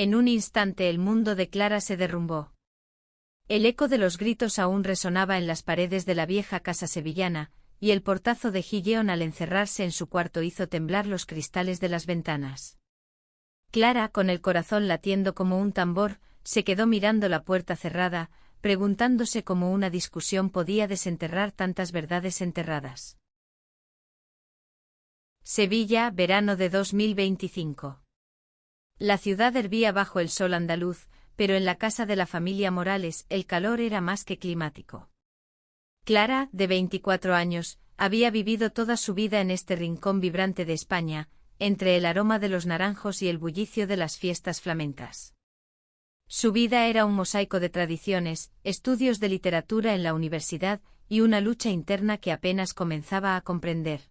En un instante el mundo de Clara se derrumbó. El eco de los gritos aún resonaba en las paredes de la vieja casa sevillana, y el portazo de Gideon al encerrarse en su cuarto hizo temblar los cristales de las ventanas. Clara, con el corazón latiendo como un tambor, se quedó mirando la puerta cerrada, preguntándose cómo una discusión podía desenterrar tantas verdades enterradas. Sevilla, verano de 2025. La ciudad hervía bajo el sol andaluz, pero en la casa de la familia Morales el calor era más que climático. Clara, de 24 años, había vivido toda su vida en este rincón vibrante de España, entre el aroma de los naranjos y el bullicio de las fiestas flamencas. Su vida era un mosaico de tradiciones, estudios de literatura en la universidad y una lucha interna que apenas comenzaba a comprender.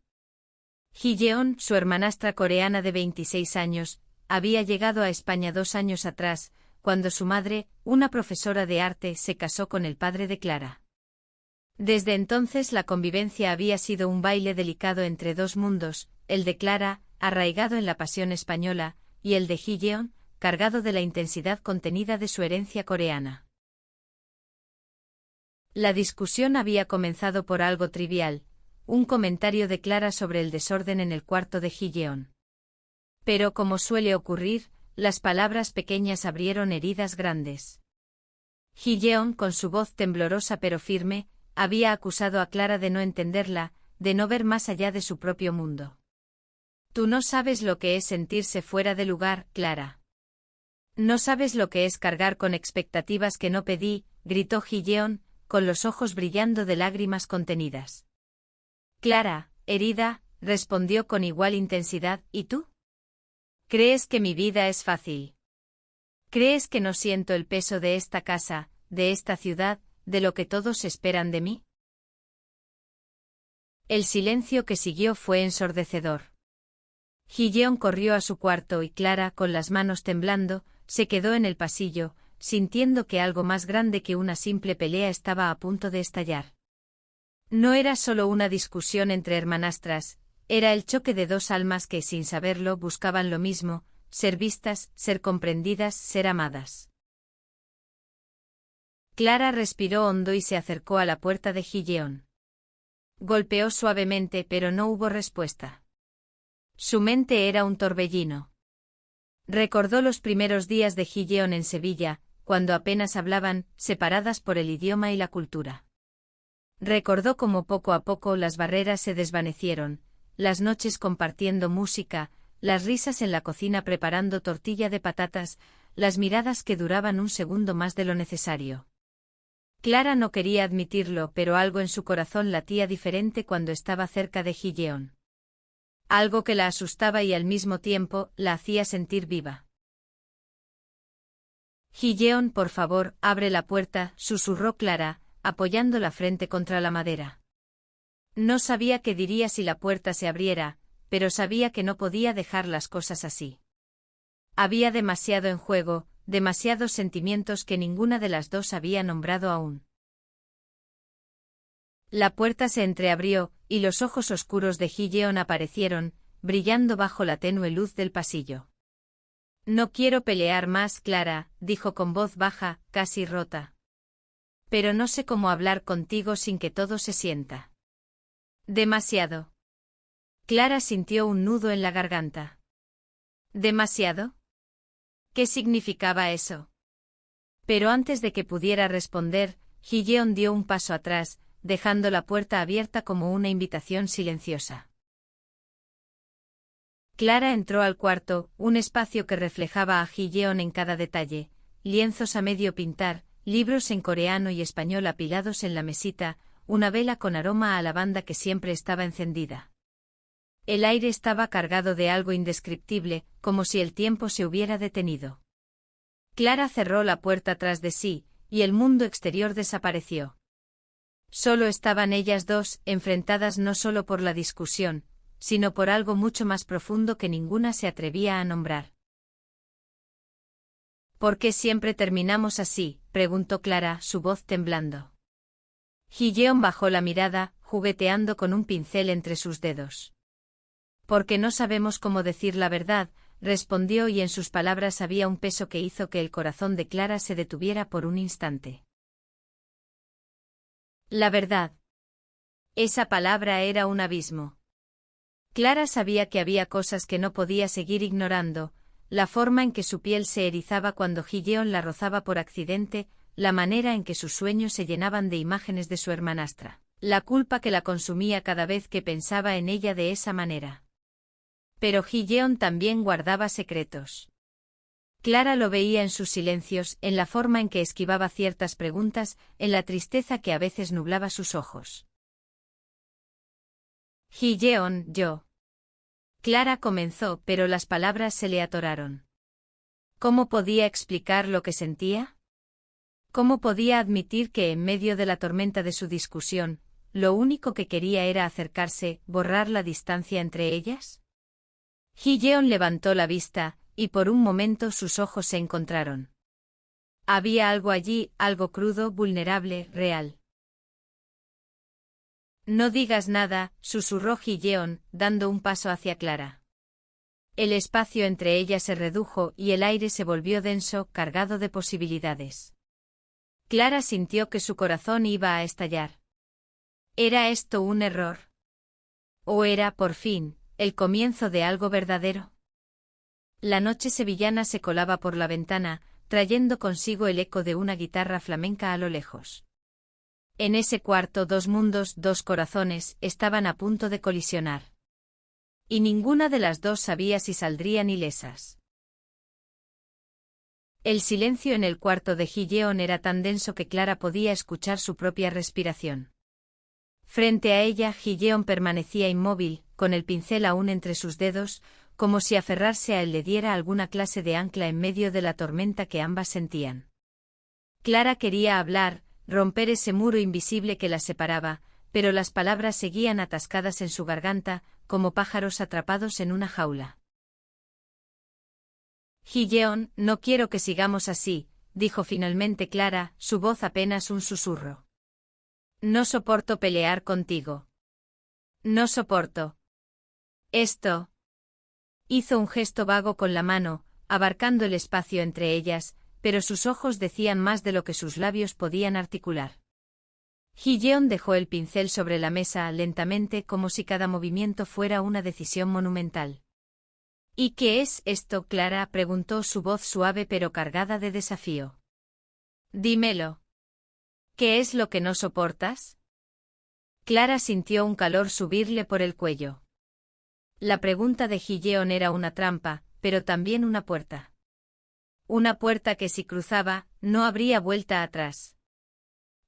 Gideon, su hermanastra coreana de 26 años, había llegado a España 2 años atrás, cuando su madre, una profesora de arte, se casó con el padre de Clara. Desde entonces la convivencia había sido un baile delicado entre dos mundos, el de Clara, arraigado en la pasión española, y el de Gideon, cargado de la intensidad contenida de su herencia coreana. La discusión había comenzado por algo trivial, un comentario de Clara sobre el desorden en el cuarto de Gideon. Pero como suele ocurrir, las palabras pequeñas abrieron heridas grandes. Gideon, con su voz temblorosa pero firme, había acusado a Clara de no entenderla, de no ver más allá de su propio mundo. Tú no sabes lo que es sentirse fuera de lugar, Clara. No sabes lo que es cargar con expectativas que no pedí, gritó Gideon, con los ojos brillando de lágrimas contenidas. Clara, herida, respondió con igual intensidad, ¿y tú? ¿Crees que mi vida es fácil? ¿Crees que no siento el peso de esta casa, de esta ciudad, de lo que todos esperan de mí? El silencio que siguió fue ensordecedor. Gideon corrió a su cuarto y Clara, con las manos temblando, se quedó en el pasillo, sintiendo que algo más grande que una simple pelea estaba a punto de estallar. No era solo una discusión entre hermanastras, era el choque de dos almas que, sin saberlo, buscaban lo mismo, ser vistas, ser comprendidas, ser amadas. Clara respiró hondo y se acercó a la puerta de Gideon. Golpeó suavemente, pero no hubo respuesta. Su mente era un torbellino. Recordó los primeros días de Gideon en Sevilla, cuando apenas hablaban, separadas por el idioma y la cultura. Recordó cómo poco a poco las barreras se desvanecieron, las noches compartiendo música, las risas en la cocina preparando tortilla de patatas, las miradas que duraban un segundo más de lo necesario. Clara no quería admitirlo, pero algo en su corazón latía diferente cuando estaba cerca de Gideon. Algo que la asustaba y al mismo tiempo la hacía sentir viva. Gideon, por favor, abre la puerta, susurró Clara, apoyando la frente contra la madera. No sabía qué diría si la puerta se abriera, pero sabía que no podía dejar las cosas así. Había demasiado en juego, demasiados sentimientos que ninguna de las dos había nombrado aún. La puerta se entreabrió, y los ojos oscuros de Gideon aparecieron, brillando bajo la tenue luz del pasillo. No quiero pelear más, Clara, dijo con voz baja, casi rota. Pero no sé cómo hablar contigo sin que todo se sienta. Demasiado. Clara sintió un nudo en la garganta. ¿Demasiado? ¿Qué significaba eso? Pero antes de que pudiera responder, Gideon dio un paso atrás, dejando la puerta abierta como una invitación silenciosa. Clara entró al cuarto, un espacio que reflejaba a Gideon en cada detalle, lienzos a medio pintar, libros en coreano y español apilados en la mesita, una vela con aroma a lavanda que siempre estaba encendida. El aire estaba cargado de algo indescriptible, como si el tiempo se hubiera detenido. Clara cerró la puerta tras de sí, y el mundo exterior desapareció. Solo estaban ellas dos, enfrentadas no solo por la discusión, sino por algo mucho más profundo que ninguna se atrevía a nombrar. ¿Por qué siempre terminamos así?, preguntó Clara, su voz temblando. Gideon bajó la mirada, jugueteando con un pincel entre sus dedos. Porque no sabemos cómo decir la verdad, respondió, y en sus palabras había un peso que hizo que el corazón de Clara se detuviera por un instante. La verdad. Esa palabra era un abismo. Clara sabía que había cosas que no podía seguir ignorando: la forma en que su piel se erizaba cuando Gideon la rozaba por accidente, la manera en que sus sueños se llenaban de imágenes de su hermanastra, la culpa que la consumía cada vez que pensaba en ella de esa manera. Pero Gideon también guardaba secretos. Clara lo veía en sus silencios, en la forma en que esquivaba ciertas preguntas, en la tristeza que a veces nublaba sus ojos. Gideon, yo. Clara comenzó, pero las palabras se le atoraron. ¿Cómo podía explicar lo que sentía? ¿Cómo podía admitir que en medio de la tormenta de su discusión, lo único que quería era acercarse, borrar la distancia entre ellas? Gideon levantó la vista, y por un momento sus ojos se encontraron. Había algo allí, algo crudo, vulnerable, real. No digas nada, susurró Gideon, dando un paso hacia Clara. El espacio entre ellas se redujo y el aire se volvió denso, cargado de posibilidades. Clara sintió que su corazón iba a estallar. ¿Era esto un error? ¿O era, por fin, el comienzo de algo verdadero? La noche sevillana se colaba por la ventana, trayendo consigo el eco de una guitarra flamenca a lo lejos. En ese cuarto, dos mundos, dos corazones, estaban a punto de colisionar. Y ninguna de las dos sabía si saldrían ilesas. El silencio en el cuarto de Gideon era tan denso que Clara podía escuchar su propia respiración. Frente a ella, Gideon permanecía inmóvil, con el pincel aún entre sus dedos, como si aferrarse a él le diera alguna clase de ancla en medio de la tormenta que ambas sentían. Clara quería hablar, romper ese muro invisible que las separaba, pero las palabras seguían atascadas en su garganta, como pájaros atrapados en una jaula. Gideon, no quiero que sigamos así, dijo finalmente Clara, su voz apenas un susurro. No soporto pelear contigo. No soporto. Esto. Hizo un gesto vago con la mano, abarcando el espacio entre ellas, pero sus ojos decían más de lo que sus labios podían articular. Gideon dejó el pincel sobre la mesa lentamente, como si cada movimiento fuera una decisión monumental. ¿Y qué es esto, Clara?, preguntó su voz suave pero cargada de desafío. Dímelo. ¿Qué es lo que no soportas? Clara sintió un calor subirle por el cuello. La pregunta de Gideon era una trampa, pero también una puerta. Una puerta que si cruzaba, no habría vuelta atrás.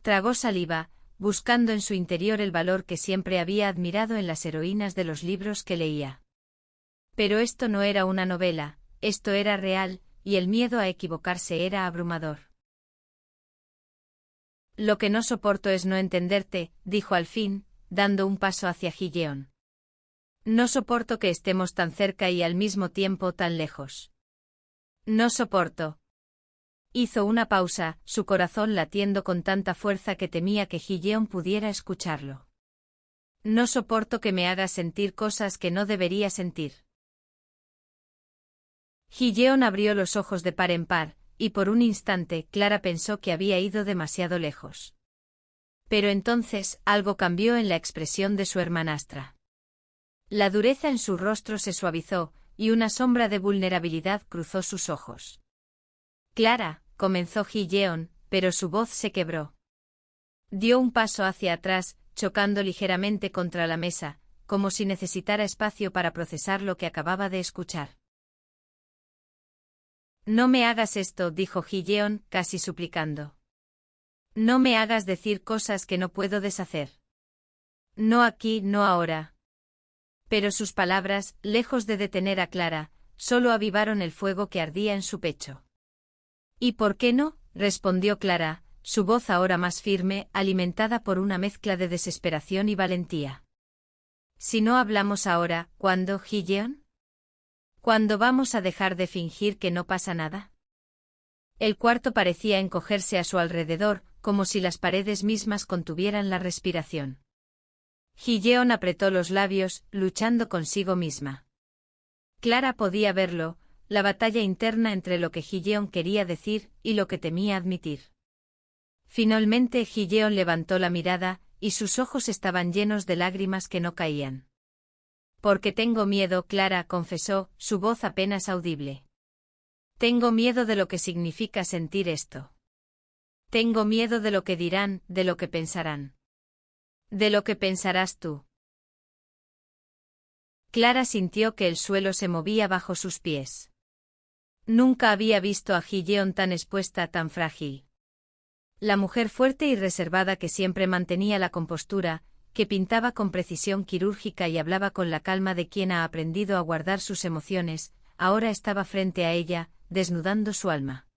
Tragó saliva, buscando en su interior el valor que siempre había admirado en las heroínas de los libros que leía. Pero esto no era una novela, esto era real, y el miedo a equivocarse era abrumador. Lo que no soporto es no entenderte, dijo al fin, dando un paso hacia Gideon. No soporto que estemos tan cerca y al mismo tiempo tan lejos. No soporto. Hizo una pausa, su corazón latiendo con tanta fuerza que temía que Gideon pudiera escucharlo. No soporto que me hagas sentir cosas que no debería sentir. Gideon abrió los ojos de par en par, y por un instante Clara pensó que había ido demasiado lejos. Pero entonces algo cambió en la expresión de su hermanastra. La dureza en su rostro se suavizó, y una sombra de vulnerabilidad cruzó sus ojos. Clara, comenzó Gideon, pero su voz se quebró. Dio un paso hacia atrás, chocando ligeramente contra la mesa, como si necesitara espacio para procesar lo que acababa de escuchar. No me hagas esto, dijo Gideon, casi suplicando. No me hagas decir cosas que no puedo deshacer. No aquí, no ahora. Pero sus palabras, lejos de detener a Clara, solo avivaron el fuego que ardía en su pecho. ¿Y por qué no?, respondió Clara, su voz ahora más firme, alimentada por una mezcla de desesperación y valentía. Si no hablamos ahora, ¿cuándo, Gideon? ¿Cuándo vamos a dejar de fingir que no pasa nada? El cuarto parecía encogerse a su alrededor, como si las paredes mismas contuvieran la respiración. Gideon apretó los labios, luchando consigo misma. Clara podía verlo, la batalla interna entre lo que Gideon quería decir y lo que temía admitir. Finalmente Gideon levantó la mirada, y sus ojos estaban llenos de lágrimas que no caían. Porque tengo miedo, Clara confesó, su voz apenas audible. Tengo miedo de lo que significa sentir esto. Tengo miedo de lo que dirán, de lo que pensarán. De lo que pensarás tú. Clara sintió que el suelo se movía bajo sus pies. Nunca había visto a Gideon tan expuesta, tan frágil. La mujer fuerte y reservada que siempre mantenía la compostura, que pintaba con precisión quirúrgica y hablaba con la calma de quien ha aprendido a guardar sus emociones, ahora estaba frente a ella, desnudando su alma.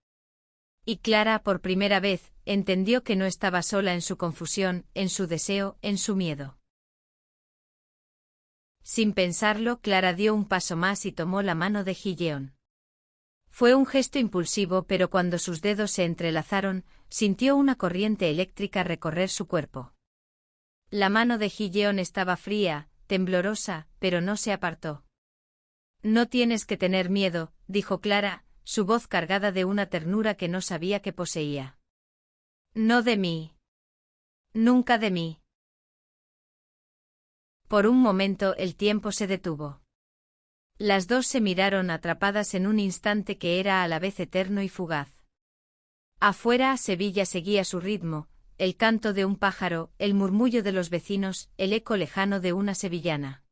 Y Clara, por primera vez, entendió que no estaba sola en su confusión, en su deseo, en su miedo. Sin pensarlo, Clara dio un paso más y tomó la mano de Gideon. Fue un gesto impulsivo, pero cuando sus dedos se entrelazaron, sintió una corriente eléctrica recorrer su cuerpo. La mano de Gideon estaba fría, temblorosa, pero no se apartó. No tienes que tener miedo, dijo Clara, su voz cargada de una ternura que no sabía que poseía. No de mí. Nunca de mí. Por un momento el tiempo se detuvo. Las dos se miraron atrapadas en un instante que era a la vez eterno y fugaz. Afuera Sevilla seguía su ritmo, el canto de un pájaro, el murmullo de los vecinos, el eco lejano de una sevillana.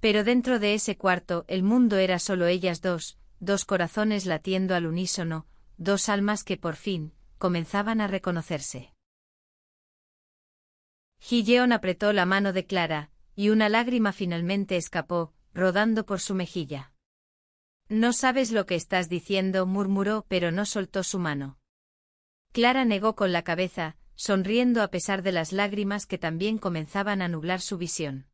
Pero dentro de ese cuarto el mundo era solo ellas dos, dos corazones latiendo al unísono, dos almas que por fin comenzaban a reconocerse. Gideon apretó la mano de Clara, y una lágrima finalmente escapó, rodando por su mejilla. No sabes lo que estás diciendo, murmuró, pero no soltó su mano. Clara negó con la cabeza, sonriendo a pesar de las lágrimas que también comenzaban a nublar su visión.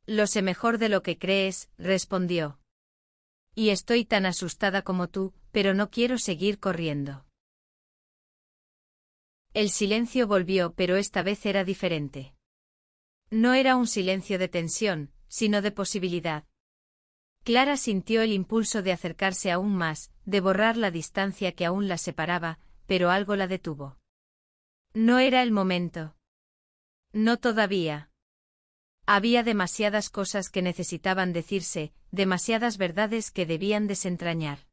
Lo sé mejor de lo que crees, respondió. Y estoy tan asustada como tú, pero no quiero seguir corriendo. El silencio volvió, pero esta vez era diferente. No era un silencio de tensión, sino de posibilidad. Clara sintió el impulso de acercarse aún más, de borrar la distancia que aún la separaba, pero algo la detuvo. No era el momento. No todavía. Había demasiadas cosas que necesitaban decirse, demasiadas verdades que debían desentrañar.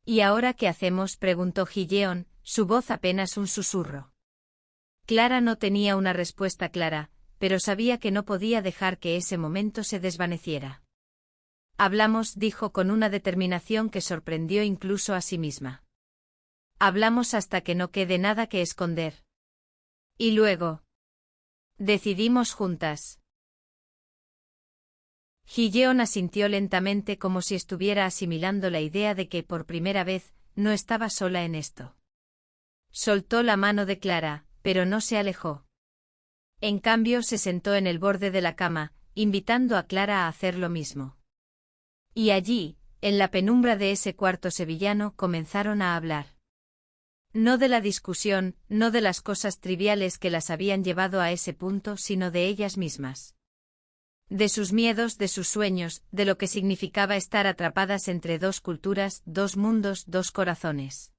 ¿Y ahora qué hacemos?, preguntó Gideon, su voz apenas un susurro. Clara no tenía una respuesta clara, pero sabía que no podía dejar que ese momento se desvaneciera. Hablamos, dijo con una determinación que sorprendió incluso a sí misma. Hablamos hasta que no quede nada que esconder. Y luego. Decidimos juntas. Gideon asintió lentamente como si estuviera asimilando la idea de que por primera vez no estaba sola en esto. Soltó la mano de Clara, pero no se alejó. En cambio se sentó en el borde de la cama, invitando a Clara a hacer lo mismo. Y allí, en la penumbra de ese cuarto sevillano, comenzaron a hablar. No de la discusión, no de las cosas triviales que las habían llevado a ese punto, sino de ellas mismas. De sus miedos, de sus sueños, de lo que significaba estar atrapadas entre dos culturas, dos mundos, dos corazones.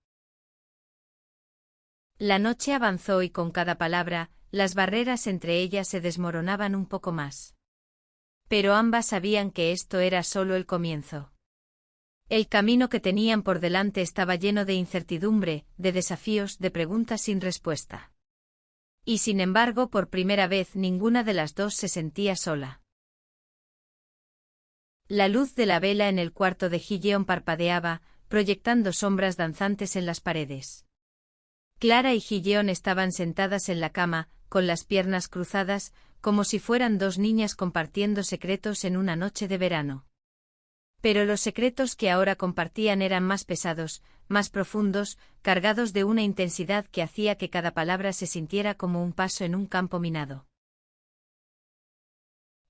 La noche avanzó y con cada palabra, las barreras entre ellas se desmoronaban un poco más. Pero ambas sabían que esto era solo el comienzo. El camino que tenían por delante estaba lleno de incertidumbre, de desafíos, de preguntas sin respuesta. Y sin embargo, por primera vez ninguna de las dos se sentía sola. La luz de la vela en el cuarto de Gideon parpadeaba, proyectando sombras danzantes en las paredes. Clara y Gideon estaban sentadas en la cama, con las piernas cruzadas, como si fueran dos niñas compartiendo secretos en una noche de verano. Pero los secretos que ahora compartían eran más pesados, más profundos, cargados de una intensidad que hacía que cada palabra se sintiera como un paso en un campo minado.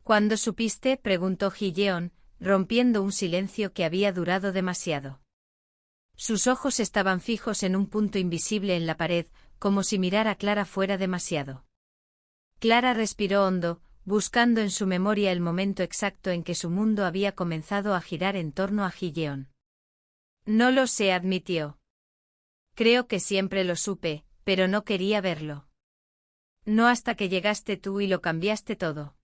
¿Cuándo supiste?, preguntó Gideon, rompiendo un silencio que había durado demasiado. Sus ojos estaban fijos en un punto invisible en la pared, como si mirar a Clara fuera demasiado. Clara respiró hondo, buscando en su memoria el momento exacto en que su mundo había comenzado a girar en torno a Ji-yeon. No lo sé, admitió. Creo que siempre lo supe, pero no quería verlo. No hasta que llegaste tú y lo cambiaste todo.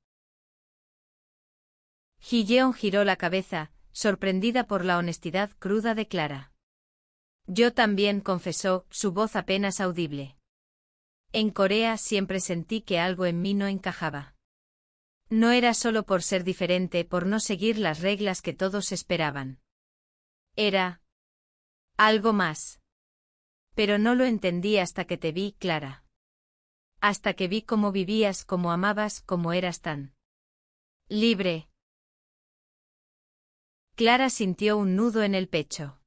Ji-yeon giró la cabeza, sorprendida por la honestidad cruda de Clara. Yo también, confesó, su voz apenas audible. En Corea siempre sentí que algo en mí no encajaba. No era solo por ser diferente, por no seguir las reglas que todos esperaban. Era algo más. Pero no lo entendí hasta que te vi, Clara. Hasta que vi cómo vivías, cómo amabas, cómo eras tan libre. Clara sintió un nudo en el pecho.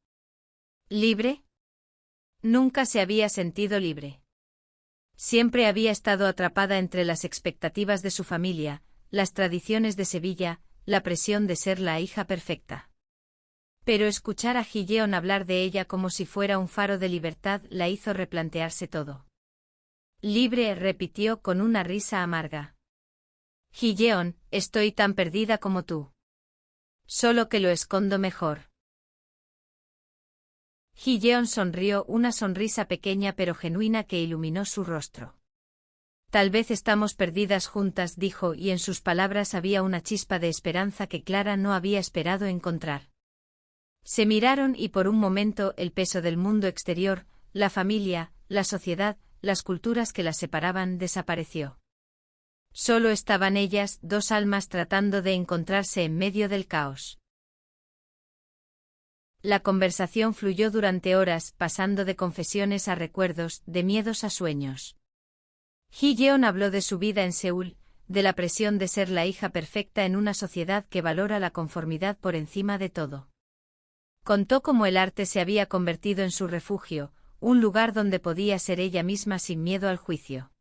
¿Libre? Nunca se había sentido libre. Siempre había estado atrapada entre las expectativas de su familia, las tradiciones de Sevilla, la presión de ser la hija perfecta. Pero escuchar a Ji-yeon hablar de ella como si fuera un faro de libertad la hizo replantearse todo. Libre, repitió con una risa amarga. Ji-yeon, estoy tan perdida como tú. Solo que lo escondo mejor. Ji-yeon sonrió, una sonrisa pequeña pero genuina que iluminó su rostro. Tal vez estamos perdidas juntas, dijo, y en sus palabras había una chispa de esperanza que Clara no había esperado encontrar. Se miraron y por un momento el peso del mundo exterior, la familia, la sociedad, las culturas que las separaban desapareció. Solo estaban ellas, dos almas tratando de encontrarse en medio del caos. La conversación fluyó durante horas, pasando de confesiones a recuerdos, de miedos a sueños. Ji-yeon habló de su vida en Seúl, de la presión de ser la hija perfecta en una sociedad que valora la conformidad por encima de todo. Contó cómo el arte se había convertido en su refugio, un lugar donde podía ser ella misma sin miedo al juicio.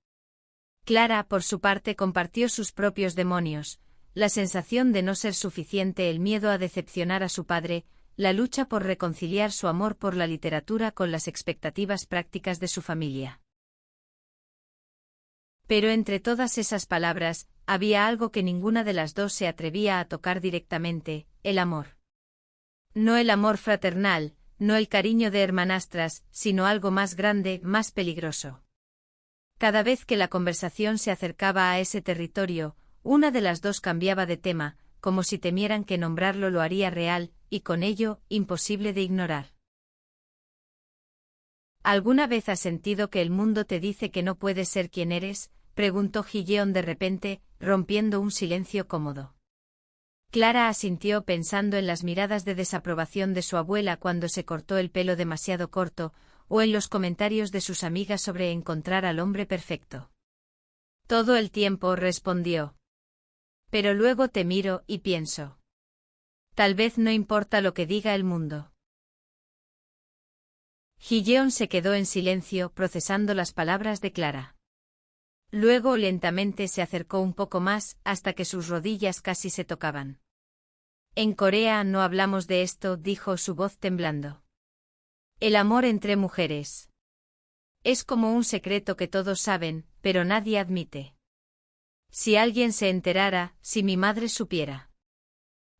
Clara, por su parte, compartió sus propios demonios, la sensación de no ser suficiente, el miedo a decepcionar a su padre, la lucha por reconciliar su amor por la literatura con las expectativas prácticas de su familia. Pero entre todas esas palabras, había algo que ninguna de las dos se atrevía a tocar directamente: el amor. No el amor fraternal, no el cariño de hermanastras, sino algo más grande, más peligroso. Cada vez que la conversación se acercaba a ese territorio, una de las dos cambiaba de tema, como si temieran que nombrarlo lo haría real, y con ello, imposible de ignorar. ¿Alguna vez has sentido que el mundo te dice que no puedes ser quien eres?, preguntó Ji-yeon de repente, rompiendo un silencio cómodo. Clara asintió pensando en las miradas de desaprobación de su abuela cuando se cortó el pelo demasiado corto, o en los comentarios de sus amigas sobre encontrar al hombre perfecto. Todo el tiempo, respondió. Pero luego te miro y pienso. Tal vez no importa lo que diga el mundo. Ji-yeon se quedó en silencio, procesando las palabras de Clara. Luego lentamente se acercó un poco más, hasta que sus rodillas casi se tocaban. En Corea no hablamos de esto, dijo, su voz temblando. El amor entre mujeres. Es como un secreto que todos saben, pero nadie admite. Si alguien se enterara, si mi madre supiera.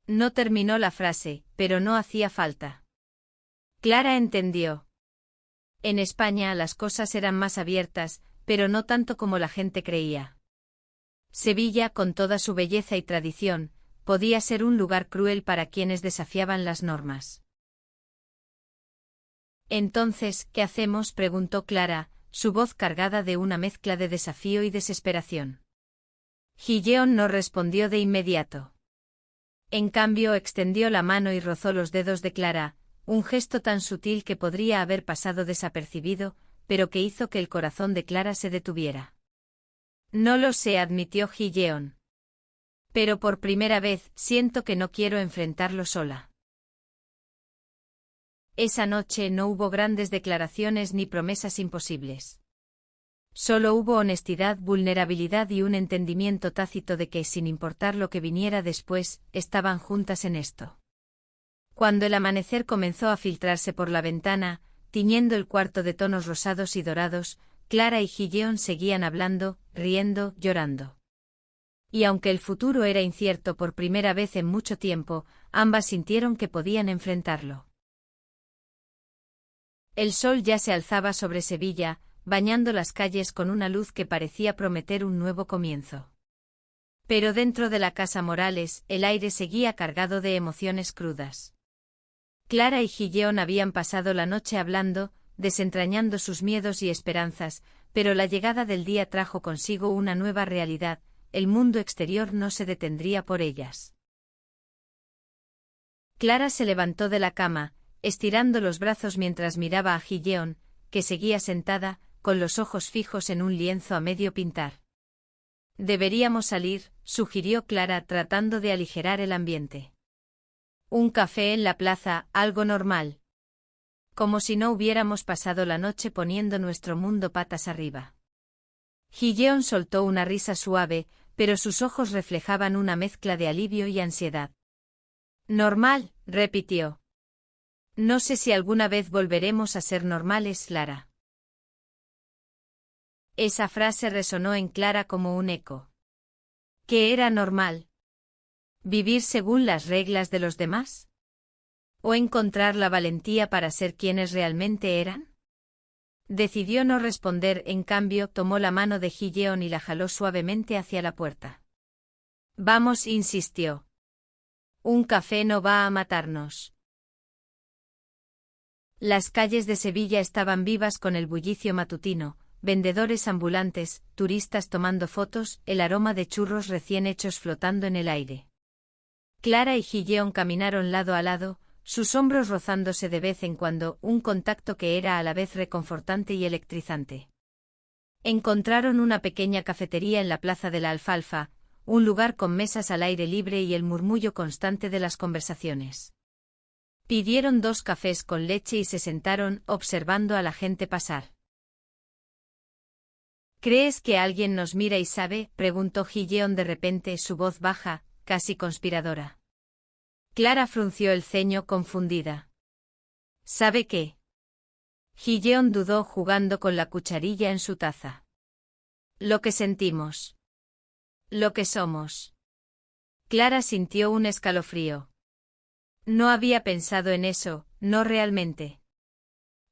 No terminó la frase, pero no hacía falta. Clara entendió. En España las cosas eran más abiertas, pero no tanto como la gente creía. Sevilla, con toda su belleza y tradición, podía ser un lugar cruel para quienes desafiaban las normas. Entonces, ¿qué hacemos?, preguntó Clara, su voz cargada de una mezcla de desafío y desesperación. Ji-yeon no respondió de inmediato. En cambio, extendió la mano y rozó los dedos de Clara, un gesto tan sutil que podría haber pasado desapercibido, pero que hizo que el corazón de Clara se detuviera. No lo sé, admitió Ji-yeon. Pero por primera vez siento que no quiero enfrentarlo sola. Esa noche no hubo grandes declaraciones ni promesas imposibles. Solo hubo honestidad, vulnerabilidad y un entendimiento tácito de que, sin importar lo que viniera después, estaban juntas en esto. Cuando el amanecer comenzó a filtrarse por la ventana, tiñendo el cuarto de tonos rosados y dorados, Clara y Ji-yeon seguían hablando, riendo, llorando. Y aunque el futuro era incierto por primera vez en mucho tiempo, ambas sintieron que podían enfrentarlo. El sol ya se alzaba sobre Sevilla, bañando las calles con una luz que parecía prometer un nuevo comienzo. Pero dentro de la casa Morales, el aire seguía cargado de emociones crudas. Clara y Gideon habían pasado la noche hablando, desentrañando sus miedos y esperanzas, pero la llegada del día trajo consigo una nueva realidad: el mundo exterior no se detendría por ellas. Clara se levantó de la cama, estirando los brazos mientras miraba a Gideon, que seguía sentada, con los ojos fijos en un lienzo a medio pintar. Deberíamos salir, sugirió Clara tratando de aligerar el ambiente. Un café en la plaza, algo normal. Como si no hubiéramos pasado la noche poniendo nuestro mundo patas arriba. Gideon soltó una risa suave, pero sus ojos reflejaban una mezcla de alivio y ansiedad. Normal, repitió. No sé si alguna vez volveremos a ser normales, Clara. Esa frase resonó en Clara como un eco. ¿Qué era normal? ¿Vivir según las reglas de los demás? ¿O encontrar la valentía para ser quienes realmente eran? Decidió no responder, en cambio tomó la mano de Gideon y la jaló suavemente hacia la puerta. Vamos, insistió. Un café no va a matarnos. Las calles de Sevilla estaban vivas con el bullicio matutino, vendedores ambulantes, turistas tomando fotos, el aroma de churros recién hechos flotando en el aire. Clara y Gideon caminaron lado a lado, sus hombros rozándose de vez en cuando, un contacto que era a la vez reconfortante y electrizante. Encontraron una pequeña cafetería en la Plaza de la Alfalfa, un lugar con mesas al aire libre y el murmullo constante de las conversaciones. Pidieron 2 cafés con leche y se sentaron, observando a la gente pasar. ¿Crees que alguien nos mira y sabe?, preguntó Gideon de repente, su voz baja, casi conspiradora. Clara frunció el ceño confundida. ¿Sabe qué? Gideon dudó, jugando con la cucharilla en su taza. Lo que sentimos. Lo que somos. Clara sintió un escalofrío. No había pensado en eso, no realmente.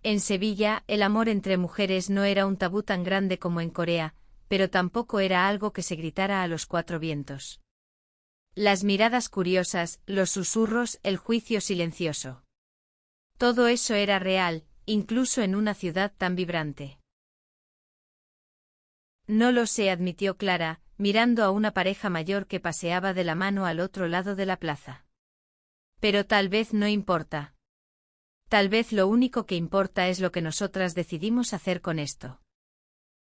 En Sevilla, el amor entre mujeres no era un tabú tan grande como en Corea, pero tampoco era algo que se gritara a los 4 vientos. Las miradas curiosas, los susurros, el juicio silencioso. Todo eso era real, incluso en una ciudad tan vibrante. No lo sé, admitió Clara, mirando a una pareja mayor que paseaba de la mano al otro lado de la plaza. Pero tal vez no importa. Tal vez lo único que importa es lo que nosotras decidimos hacer con esto.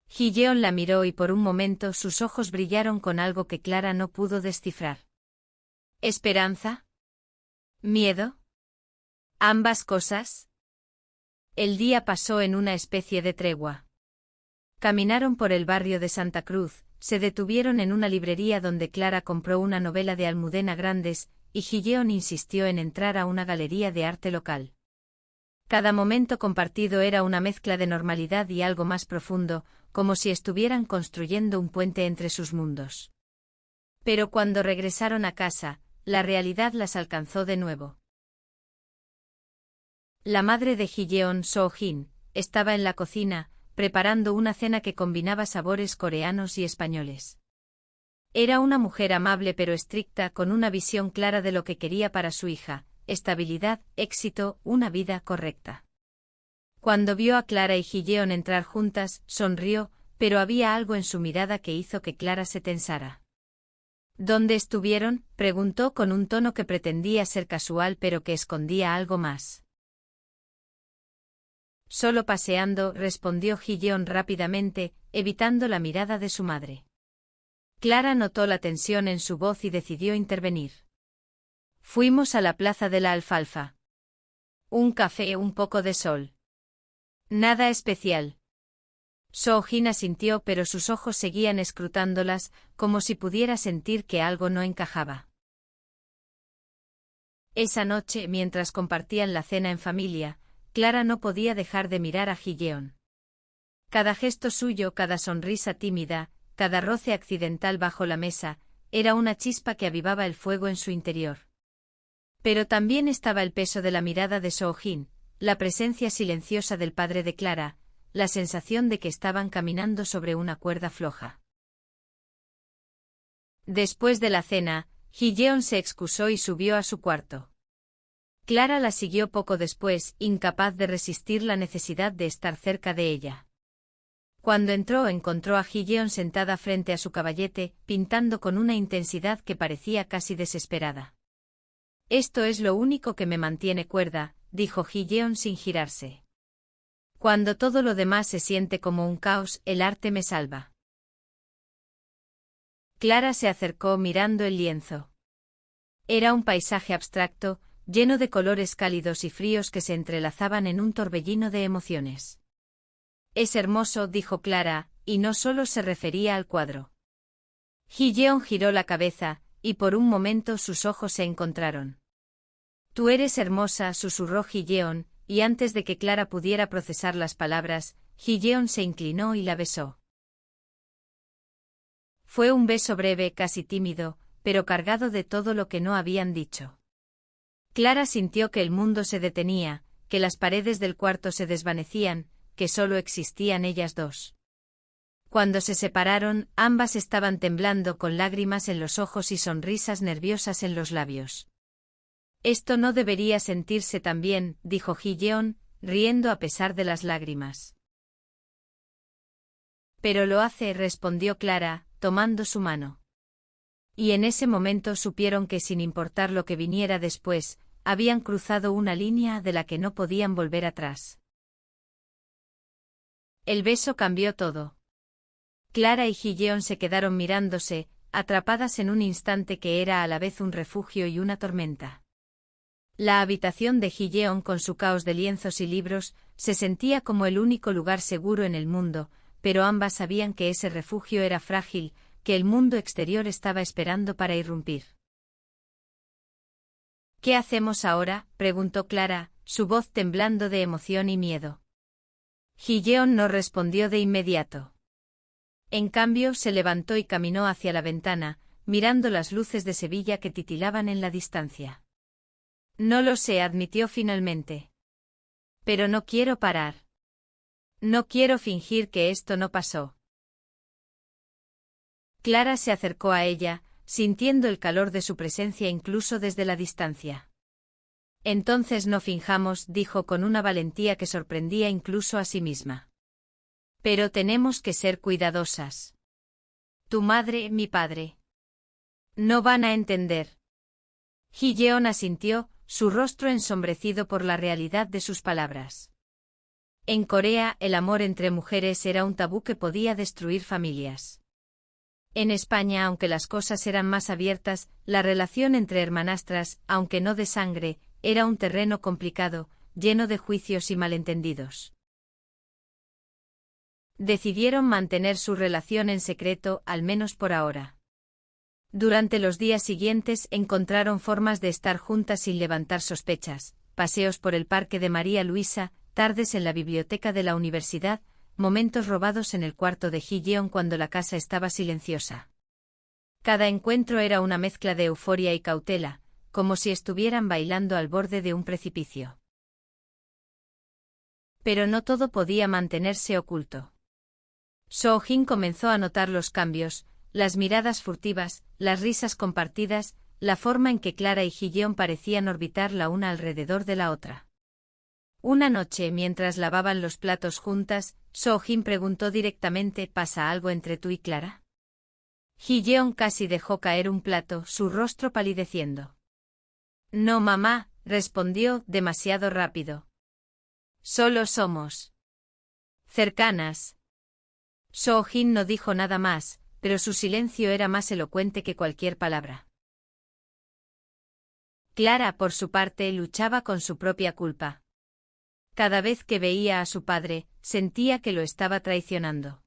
Gideon la miró y por un momento sus ojos brillaron con algo que Clara no pudo descifrar. ¿Esperanza? ¿Miedo? ¿Ambas cosas? El día pasó en una especie de tregua. Caminaron por el barrio de Santa Cruz, se detuvieron en una librería donde Clara compró una novela de Almudena Grandes, y Gideon insistió en entrar a una galería de arte local. Cada momento compartido era una mezcla de normalidad y algo más profundo, como si estuvieran construyendo un puente entre sus mundos. Pero cuando regresaron a casa, la realidad las alcanzó de nuevo. La madre de Gideon, So-Jin, estaba en la cocina, preparando una cena que combinaba sabores coreanos y españoles. Era una mujer amable pero estricta, con una visión clara de lo que quería para su hija: estabilidad, éxito, una vida correcta. Cuando vio a Clara y Gideon entrar juntas, sonrió, pero había algo en su mirada que hizo que Clara se tensara. ¿Dónde estuvieron?, preguntó con un tono que pretendía ser casual pero que escondía algo más. Solo paseando, respondió Gideon rápidamente, evitando la mirada de su madre. Clara notó la tensión en su voz y decidió intervenir. Fuimos a la Plaza de la Alfalfa. Un café, un poco de sol. Nada especial. So-Jin asintió, pero sus ojos seguían escrutándolas, como si pudiera sentir que algo no encajaba. Esa noche, mientras compartían la cena en familia, Clara no podía dejar de mirar a Gideon. Cada gesto suyo, cada sonrisa tímida, cada roce accidental bajo la mesa, era una chispa que avivaba el fuego en su interior. Pero también estaba el peso de la mirada de Soo-jin, la presencia silenciosa del padre de Clara, la sensación de que estaban caminando sobre una cuerda floja. Después de la cena, Ji-yeon se excusó y subió a su cuarto. Clara la siguió poco después, incapaz de resistir la necesidad de estar cerca de ella. Cuando entró encontró a Ji-yeon sentada frente a su caballete, pintando con una intensidad que parecía casi desesperada. «Esto es lo único que me mantiene cuerda», dijo Ji-yeon sin girarse. «Cuando todo lo demás se siente como un caos, el arte me salva». Clara se acercó mirando el lienzo. Era un paisaje abstracto, lleno de colores cálidos y fríos que se entrelazaban en un torbellino de emociones. «Es hermoso», dijo Clara, y no solo se refería al cuadro. Ji-yeon giró la cabeza, y por un momento sus ojos se encontraron. «Tú eres hermosa», susurró Ji-yeon, y antes de que Clara pudiera procesar las palabras, Ji-yeon se inclinó y la besó. Fue un beso breve, casi tímido, pero cargado de todo lo que no habían dicho. Clara sintió que el mundo se detenía, que las paredes del cuarto se desvanecían, que solo existían ellas dos. Cuando se separaron, ambas estaban temblando con lágrimas en los ojos y sonrisas nerviosas en los labios. «Esto no debería sentirse tan bien», dijo Ji-yeon, riendo a pesar de las lágrimas. «Pero lo hace», respondió Clara, tomando su mano. Y en ese momento supieron que sin importar lo que viniera después, habían cruzado una línea de la que no podían volver atrás. El beso cambió todo. Clara y Ji-yeon se quedaron mirándose, atrapadas en un instante que era a la vez un refugio y una tormenta. La habitación de Ji-yeon con su caos de lienzos y libros se sentía como el único lugar seguro en el mundo, pero ambas sabían que ese refugio era frágil, que el mundo exterior estaba esperando para irrumpir. «¿Qué hacemos ahora?», preguntó Clara, su voz temblando de emoción y miedo. Ji-yeon no respondió de inmediato. En cambio, se levantó y caminó hacia la ventana, mirando las luces de Sevilla que titilaban en la distancia. «No lo sé», admitió finalmente. «Pero no quiero parar. No quiero fingir que esto no pasó». Clara se acercó a ella, sintiendo el calor de su presencia incluso desde la distancia. «Entonces no finjamos», dijo con una valentía que sorprendía incluso a sí misma. «Pero tenemos que ser cuidadosas. Tu madre, mi padre. No van a entender». Ji-yeon asintió, su rostro ensombrecido por la realidad de sus palabras. En Corea, el amor entre mujeres era un tabú que podía destruir familias. En España, aunque las cosas eran más abiertas, la relación entre hermanastras, aunque no de sangre, era un terreno complicado, lleno de juicios y malentendidos. Decidieron mantener su relación en secreto, al menos por ahora. Durante los días siguientes encontraron formas de estar juntas sin levantar sospechas, paseos por el parque de María Luisa, tardes en la biblioteca de la universidad, momentos robados en el cuarto de Ji-yeon cuando la casa estaba silenciosa. Cada encuentro era una mezcla de euforia y cautela, como si estuvieran bailando al borde de un precipicio. Pero no todo podía mantenerse oculto. Soo-jin comenzó a notar los cambios, las miradas furtivas, las risas compartidas, la forma en que Clara y Ji-yeon parecían orbitar la una alrededor de la otra. Una noche, mientras lavaban los platos juntas, Soo-jin preguntó directamente: «¿Pasa algo entre tú y Clara?». Ji-yeon casi dejó caer un plato, su rostro palideciendo. «No, mamá», respondió, demasiado rápido. «Solo somos cercanas». Soo-jin no dijo nada más, pero su silencio era más elocuente que cualquier palabra. Clara, por su parte, luchaba con su propia culpa. Cada vez que veía a su padre, sentía que lo estaba traicionando.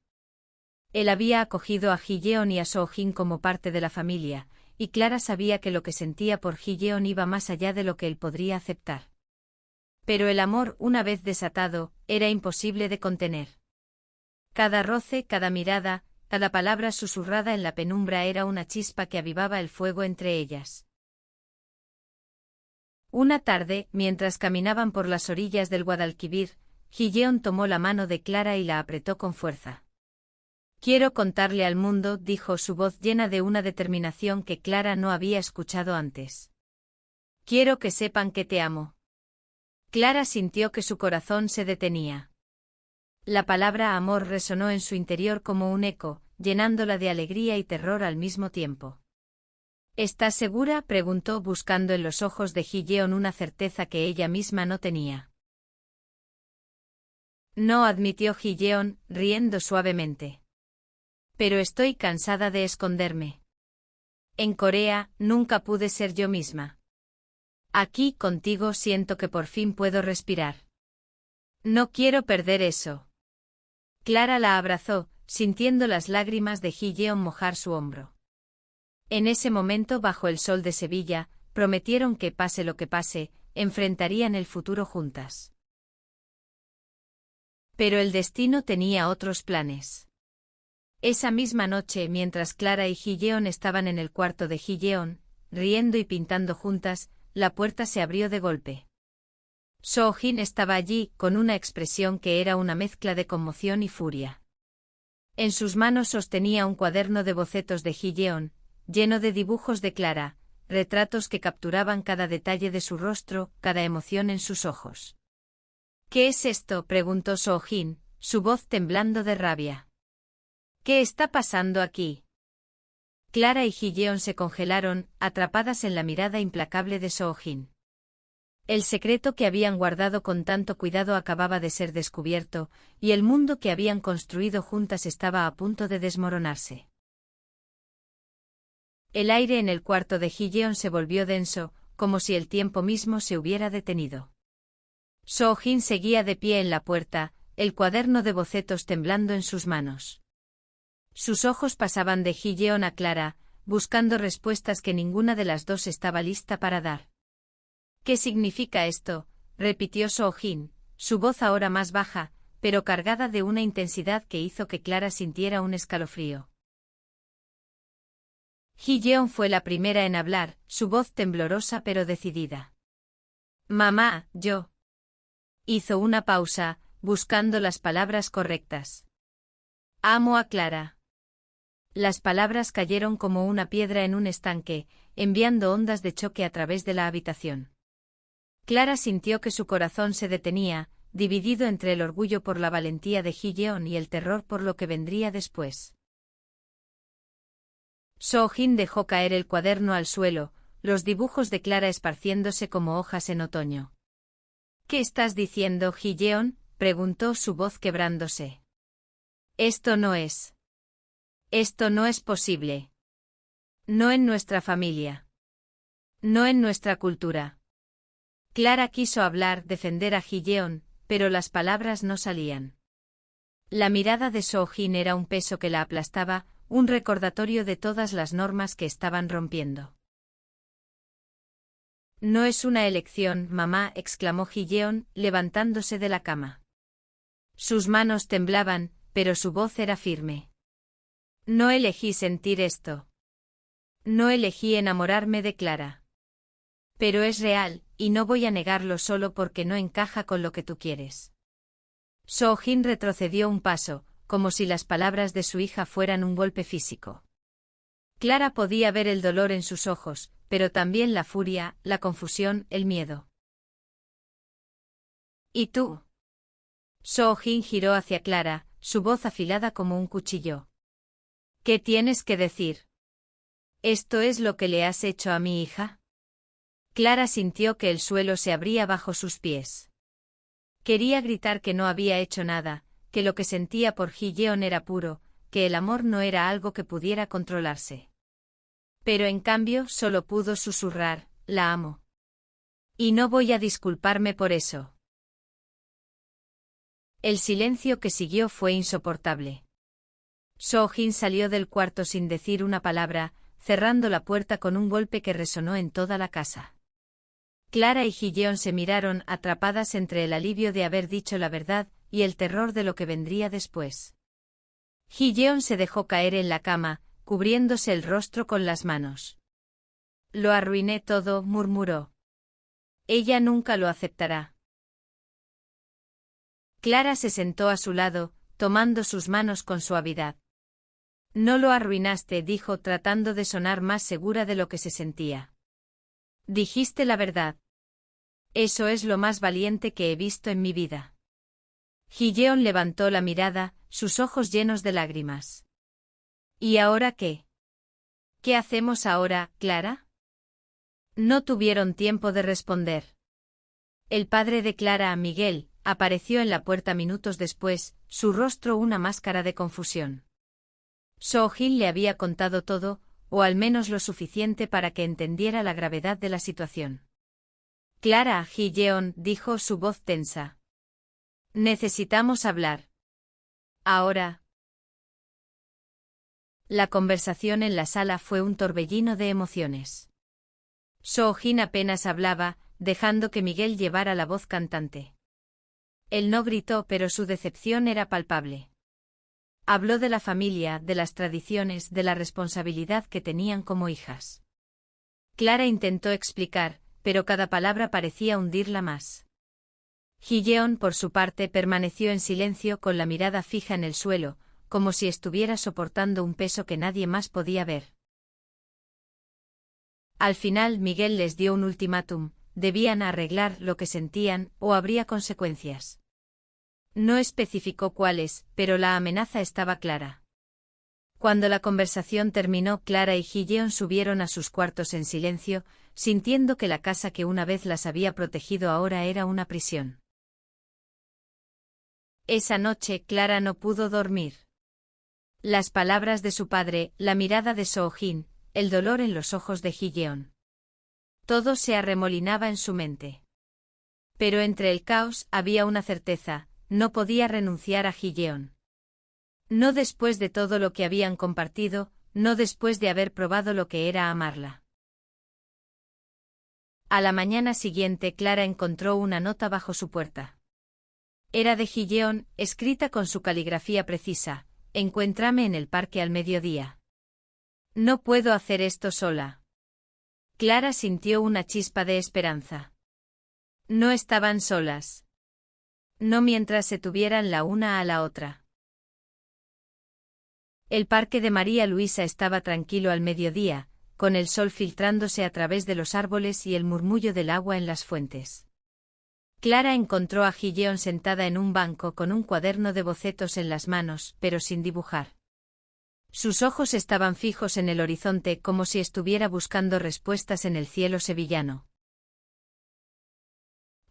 Él había acogido a Ji-yeon y a Soo-jin como parte de la familia, y Clara sabía que lo que sentía por Ji-yeon iba más allá de lo que él podría aceptar. Pero el amor, una vez desatado, era imposible de contener. Cada roce, cada mirada, Cada palabra susurrada en la penumbra era una chispa que avivaba el fuego entre ellas. Una tarde, mientras caminaban por las orillas del Guadalquivir, Ji-yeon tomó la mano de Clara y la apretó con fuerza. «Quiero contarle al mundo», dijo su voz llena de una determinación que Clara no había escuchado antes. «Quiero que sepan que te amo». Clara sintió que su corazón se detenía. La palabra amor resonó en su interior como un eco, llenándola de alegría y terror al mismo tiempo. «¿Estás segura?», preguntó buscando en los ojos de Ji-yeon una certeza que ella misma no tenía. «No», admitió Ji-yeon, riendo suavemente. «Pero estoy cansada de esconderme. En Corea, nunca pude ser yo misma. Aquí, contigo, siento que por fin puedo respirar. No quiero perder eso». Clara la abrazó, sintiendo las lágrimas de Ji-yeon mojar su hombro. En ese momento, bajo el sol de Sevilla, prometieron que, pase lo que pase, enfrentarían el futuro juntas. Pero el destino tenía otros planes. Esa misma noche, mientras Clara y Ji-yeon estaban en el cuarto de Ji-yeon, riendo y pintando juntas, la puerta se abrió de golpe. So-jin estaba allí, con una expresión que era una mezcla de conmoción y furia. En sus manos sostenía un cuaderno de bocetos de Ji-yeon, lleno de dibujos de Clara, retratos que capturaban cada detalle de su rostro, cada emoción en sus ojos. «¿Qué es esto?», preguntó So-jin, su voz temblando de rabia. «¿Qué está pasando aquí?». Clara y Ji-yeon se congelaron, atrapadas en la mirada implacable de So-jin. El secreto que habían guardado con tanto cuidado acababa de ser descubierto, y el mundo que habían construido juntas estaba a punto de desmoronarse. El aire en el cuarto de Ji-yeon se volvió denso, como si el tiempo mismo se hubiera detenido. So-jin seguía de pie en la puerta, el cuaderno de bocetos temblando en sus manos. Sus ojos pasaban de Ji-yeon a Clara, buscando respuestas que ninguna de las dos estaba lista para dar. «¿Qué significa esto?», repitió So-jin, su voz ahora más baja, pero cargada de una intensidad que hizo que Clara sintiera un escalofrío. Ji-yeon fue la primera en hablar, su voz temblorosa pero decidida. «Mamá, yo». Hizo una pausa, buscando las palabras correctas. «Amo a Clara». Las palabras cayeron como una piedra en un estanque, enviando ondas de choque a través de la habitación. Clara sintió que su corazón se detenía, dividido entre el orgullo por la valentía de Ji-yeon y el terror por lo que vendría después. So-jin dejó caer el cuaderno al suelo, los dibujos de Clara esparciéndose como hojas en otoño. «¿Qué estás diciendo, Ji-yeon?», preguntó su voz quebrándose. «Esto no es. Esto no es posible. No en nuestra familia. No en nuestra cultura». Clara quiso hablar, defender a Ji-yeon, pero las palabras no salían. La mirada de So-jin era un peso que la aplastaba, un recordatorio de todas las normas que estaban rompiendo. «No es una elección, mamá», exclamó Ji-yeon, levantándose de la cama. Sus manos temblaban, pero su voz era firme. «No elegí sentir esto. No elegí enamorarme de Clara. Pero es real, y no voy a negarlo solo porque no encaja con lo que tú quieres». So-jin retrocedió un paso, como si las palabras de su hija fueran un golpe físico. Clara podía ver el dolor en sus ojos, pero también la furia, la confusión, el miedo. «¿Y tú?». So-jin giró hacia Clara, su voz afilada como un cuchillo. «¿Qué tienes que decir? ¿Esto es lo que le has hecho a mi hija?». Clara sintió que el suelo se abría bajo sus pies. Quería gritar que no había hecho nada, que lo que sentía por Ji-yeon era puro, que el amor no era algo que pudiera controlarse. Pero en cambio solo pudo susurrar: «La amo. Y no voy a disculparme por eso». El silencio que siguió fue insoportable. So-jin salió del cuarto sin decir una palabra, cerrando la puerta con un golpe que resonó en toda la casa. Clara y Ji-yeon se miraron, atrapadas entre el alivio de haber dicho la verdad y el terror de lo que vendría después. Ji-yeon se dejó caer en la cama, cubriéndose el rostro con las manos. Lo arruiné todo, murmuró. Ella nunca lo aceptará. Clara se sentó a su lado, tomando sus manos con suavidad. No lo arruinaste, dijo tratando de sonar más segura de lo que se sentía. Dijiste la verdad. Eso es lo más valiente que he visto en mi vida. Ji-yeon levantó la mirada, sus ojos llenos de lágrimas. ¿Y ahora qué? ¿Qué hacemos ahora, Clara? No tuvieron tiempo de responder. El padre de Clara, Miguel, apareció en la puerta minutos después, su rostro una máscara de confusión. Soo-jin le había contado todo, o al menos lo suficiente para que entendiera la gravedad de la situación. Clara, Ji-yeon, dijo su voz tensa. Necesitamos hablar. Ahora. La conversación en la sala fue un torbellino de emociones. Soo-jin apenas hablaba, dejando que Miguel llevara la voz cantante. Él no gritó, pero su decepción era palpable. Habló de la familia, de las tradiciones, de la responsabilidad que tenían como hijas. Clara intentó explicar, pero cada palabra parecía hundirla más. Ji-yeon, por su parte, permaneció en silencio con la mirada fija en el suelo, como si estuviera soportando un peso que nadie más podía ver. Al final Miguel les dio un ultimátum: debían arreglar lo que sentían, o habría consecuencias. No especificó cuáles, pero la amenaza estaba clara. Cuando la conversación terminó, Clara y Ji-yeon subieron a sus cuartos en silencio, sintiendo que la casa que una vez las había protegido ahora era una prisión. Esa noche Clara no pudo dormir. Las palabras de su padre, la mirada de Soo-jin, el dolor en los ojos de Ji-yeon. Todo se arremolinaba en su mente. Pero entre el caos había una certeza: no podía renunciar a Ji-yeon. No después de todo lo que habían compartido, no después de haber probado lo que era amarla. A la mañana siguiente Clara encontró una nota bajo su puerta. Era de Ji-yeon, escrita con su caligrafía precisa: encuéntrame en el parque al mediodía. No puedo hacer esto sola. Clara sintió una chispa de esperanza. No estaban solas. No mientras se tuvieran la una a la otra. El parque de María Luisa estaba tranquilo al mediodía, con el sol filtrándose a través de los árboles y el murmullo del agua en las fuentes. Clara encontró a Ji-yeon sentada en un banco con un cuaderno de bocetos en las manos, pero sin dibujar. Sus ojos estaban fijos en el horizonte, como si estuviera buscando respuestas en el cielo sevillano.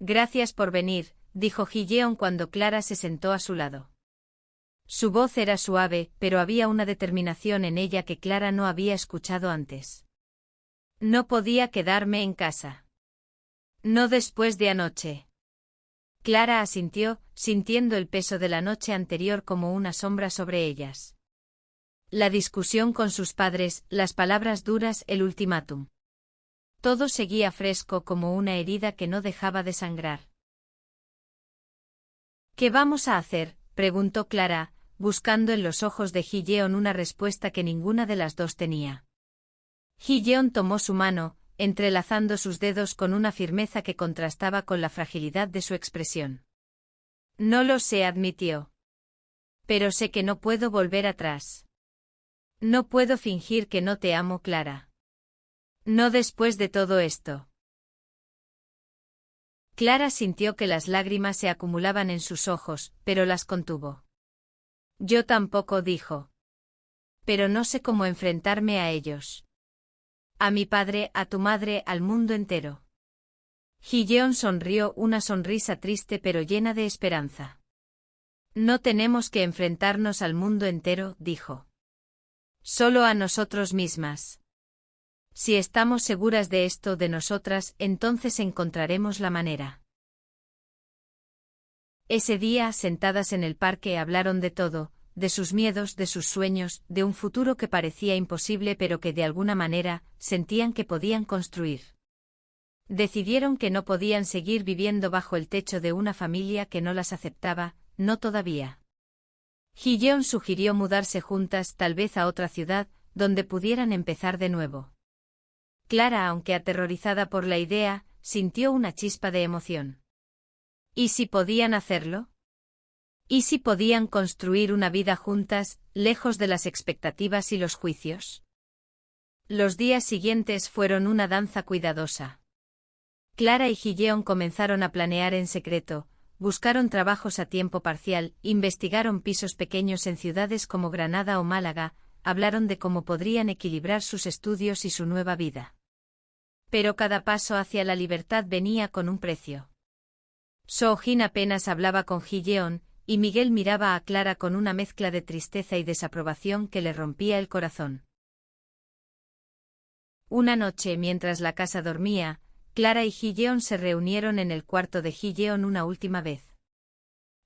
Gracias por venir, dijo Ji-yeon cuando Clara se sentó a su lado. Su voz era suave, pero había una determinación en ella que Clara no había escuchado antes. No podía quedarme en casa. No después de anoche. Clara asintió, sintiendo el peso de la noche anterior como una sombra sobre ellas. La discusión con sus padres, las palabras duras, el ultimátum. Todo seguía fresco como una herida que no dejaba de sangrar. ¿Qué vamos a hacer?, preguntó Clara, buscando en los ojos de Ji-yeon una respuesta que ninguna de las dos tenía. Ji-yeon tomó su mano, entrelazando sus dedos con una firmeza que contrastaba con la fragilidad de su expresión. No lo sé, admitió. Pero sé que no puedo volver atrás. No puedo fingir que no te amo, Clara. No después de todo esto. Clara sintió que las lágrimas se acumulaban en sus ojos, pero las contuvo. Yo tampoco, dijo. Pero no sé cómo enfrentarme a ellos. A mi padre, a tu madre, al mundo entero. Ji-yeon sonrió, una sonrisa triste pero llena de esperanza. No tenemos que enfrentarnos al mundo entero, dijo. Solo a nosotros mismas. Si estamos seguras de esto de nosotras, entonces encontraremos la manera. Ese día, sentadas en el parque, hablaron de todo, de sus miedos, de sus sueños, de un futuro que parecía imposible pero que de alguna manera sentían que podían construir. Decidieron que no podían seguir viviendo bajo el techo de una familia que no las aceptaba, no todavía. Ji-yeon sugirió mudarse juntas tal vez a otra ciudad, donde pudieran empezar de nuevo. Clara, aunque aterrorizada por la idea, sintió una chispa de emoción. ¿Y si podían hacerlo? ¿Y si podían construir una vida juntas, lejos de las expectativas y los juicios? Los días siguientes fueron una danza cuidadosa. Clara y Ji-yeon comenzaron a planear en secreto, buscaron trabajos a tiempo parcial, investigaron pisos pequeños en ciudades como Granada o Málaga, hablaron de cómo podrían equilibrar sus estudios y su nueva vida. Pero cada paso hacia la libertad venía con un precio. Soo-jin apenas hablaba con Ji-yeon, y Miguel miraba a Clara con una mezcla de tristeza y desaprobación que le rompía el corazón. Una noche, mientras la casa dormía, Clara y Ji-yeon se reunieron en el cuarto de Ji-yeon una última vez.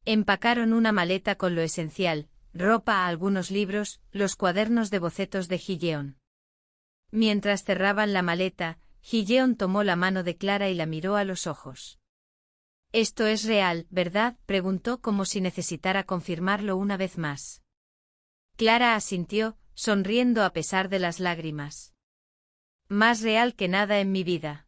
Empacaron una maleta con lo esencial, ropa, algunos libros, los cuadernos de bocetos de Ji-yeon. Mientras cerraban la maleta, Ji-yeon tomó la mano de Clara y la miró a los ojos. «Esto es real, ¿verdad?», preguntó como si necesitara confirmarlo una vez más. Clara asintió, sonriendo a pesar de las lágrimas. «Más real que nada en mi vida».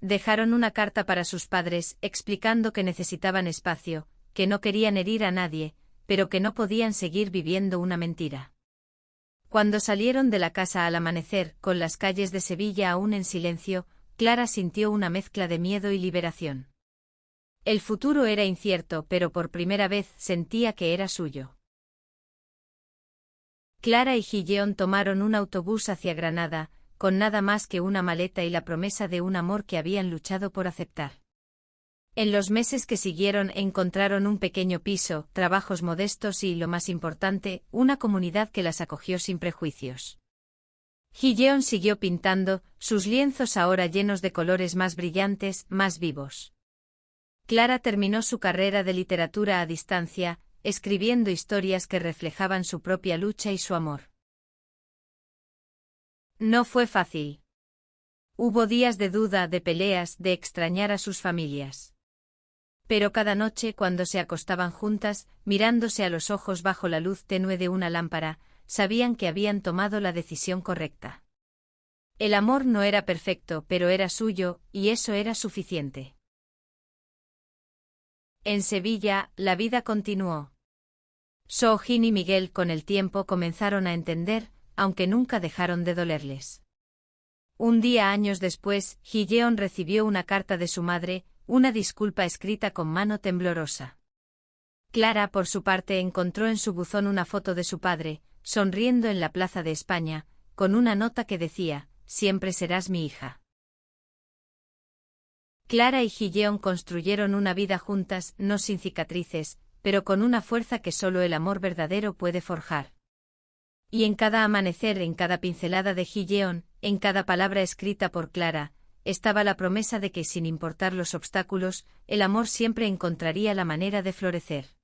Dejaron una carta para sus padres, explicando que necesitaban espacio, que no querían herir a nadie, pero que no podían seguir viviendo una mentira. Cuando salieron de la casa al amanecer, con las calles de Sevilla aún en silencio, Clara sintió una mezcla de miedo y liberación. El futuro era incierto, pero por primera vez sentía que era suyo. Clara y Ji-yeon tomaron un autobús hacia Granada, con nada más que una maleta y la promesa de un amor que habían luchado por aceptar. En los meses que siguieron encontraron un pequeño piso, trabajos modestos y, lo más importante, una comunidad que las acogió sin prejuicios. Ji-yeon siguió pintando, sus lienzos ahora llenos de colores más brillantes, más vivos. Clara terminó su carrera de literatura a distancia, escribiendo historias que reflejaban su propia lucha y su amor. No fue fácil. Hubo días de duda, de peleas, de extrañar a sus familias. Pero cada noche, cuando se acostaban juntas, mirándose a los ojos bajo la luz tenue de una lámpara, sabían que habían tomado la decisión correcta. El amor no era perfecto, pero era suyo, y eso era suficiente. En Sevilla, la vida continuó. Soo-jin y Miguel con el tiempo comenzaron a entender, aunque nunca dejaron de dolerles. Un día años después, Ji-yeon recibió una carta de su madre, una disculpa escrita con mano temblorosa. Clara, por su parte, encontró en su buzón una foto de su padre, sonriendo en la Plaza de España, con una nota que decía: «Siempre serás mi hija». Clara y Ji-yeon construyeron una vida juntas, no sin cicatrices, pero con una fuerza que solo el amor verdadero puede forjar. Y en cada amanecer, en cada pincelada de Ji-yeon, en cada palabra escrita por Clara, estaba la promesa de que, sin importar los obstáculos, el amor siempre encontraría la manera de florecer.